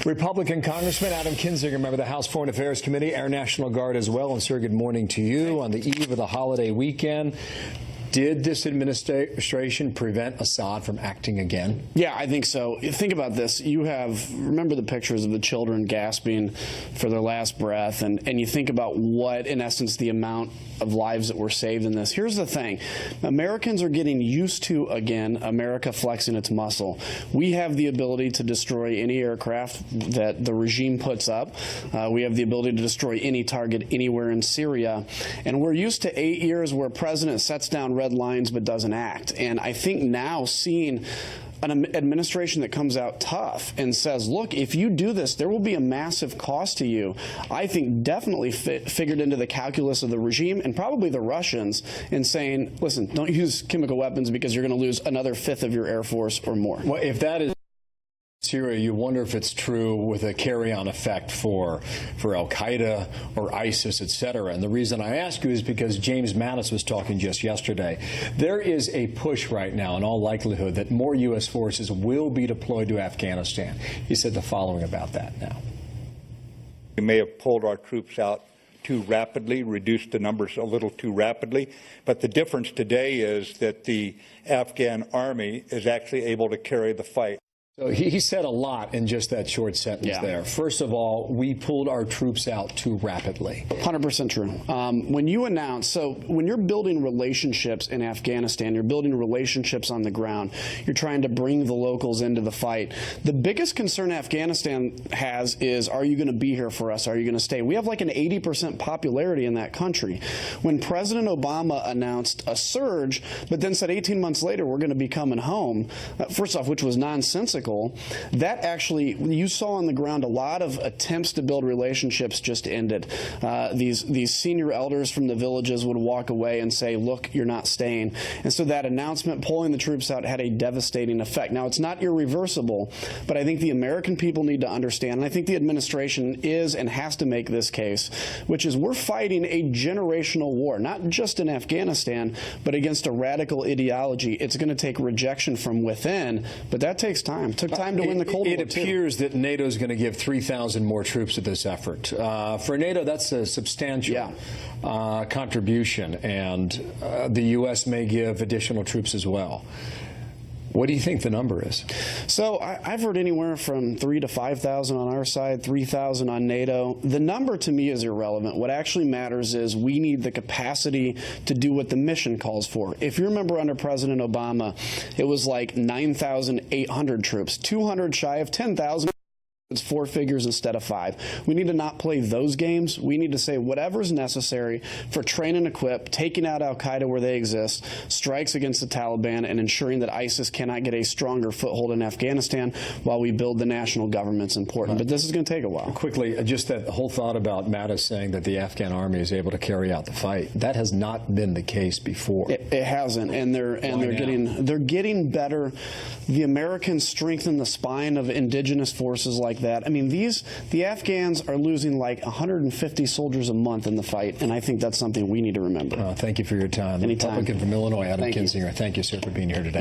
Republican Congressman Adam Kinzinger, member of the House Foreign Affairs Committee, Air National Guard as well. And sir, good morning to you on the eve of the holiday weekend. Did this administration prevent Assad from acting again? Yeah, I think so. Think about this. Remember the pictures of the children gasping for their last breath, and you think about what, in essence, the amount of lives that were saved in this. Here's the thing. Americans are getting used to, again, America flexing its muscle. We have the ability to destroy any aircraft that the regime puts up. We have the ability to destroy any target anywhere in Syria. And we're used to 8 years where a president sets down red lines but doesn't act. And I think now seeing an administration that comes out tough and says, look, if you do this, there will be a massive cost to you, I think definitely figured into the calculus of the regime and probably the Russians in saying, listen, don't use chemical weapons because you're going to lose another fifth of your Air Force or more. Well, if that is Syria, you wonder if it's true with a carry-on effect for al-Qaeda or ISIS, etc. And the reason I ask you is because James Mattis was talking just yesterday. There is a push right now, in all likelihood, that more U.S. forces will be deployed to Afghanistan. He said the following about that now. We may have pulled our troops out too rapidly, reduced the numbers a little too rapidly, but the difference today is that the Afghan army is actually able to carry the fight. So he said a lot in just that short sentence there. First of all, we pulled our troops out too rapidly. 100% true. When you announce, so when you're building relationships in Afghanistan, you're building relationships on the ground, you're trying to bring the locals into the fight. The biggest concern Afghanistan has is, are you going to be here for us? Are you going to stay? We have like an 80% popularity in that country. When President Obama announced a surge, but then said 18 months later, we're going to be coming home, first off, which was nonsensical, that actually, you saw on the ground a lot of attempts to build relationships just ended. These senior elders from the villages would walk away and say, look, you're not staying. And so that announcement, pulling the troops out, had a devastating effect. Now, it's not irreversible, but I think the American people need to understand, and I think the administration is and has to make this case, which is we're fighting a generational war, not just in Afghanistan, but against a radical ideology. It's going to take rejection from within, but that takes time. It took time to win the Cold War. It appears that NATO is going to give 3,000 more troops to this effort. For NATO, that's a substantial contribution, and the U.S. may give additional troops as well. What do you think the number is? So I've heard anywhere from 3,000 to 5,000 on our side, 3,000 on NATO. The number to me is irrelevant. What actually matters is we need the capacity to do what the mission calls for. If you remember under President Obama, it was like 9,800 troops, 200 shy of 10,000. It's 4 figures instead of 5. We need to not play those games. We need to say whatever's necessary for train and equip, taking out al-Qaeda where they exist, strikes against the Taliban, and ensuring that ISIS cannot get a stronger foothold in Afghanistan while we build the national government's important. But this is going to take a while. Quickly, just that whole thought about Mattis saying that the Afghan army is able to carry out the fight. That has not been the case before. It hasn't, and they're getting better. The Americans strengthen the spine of indigenous forces like that. I mean, the Afghans are losing like 150 soldiers a month in the fight, and I think that's something we need to remember. Thank you for your time. Anytime. Republican from Illinois, Adam Kinzinger. Thank you, sir, for being here today.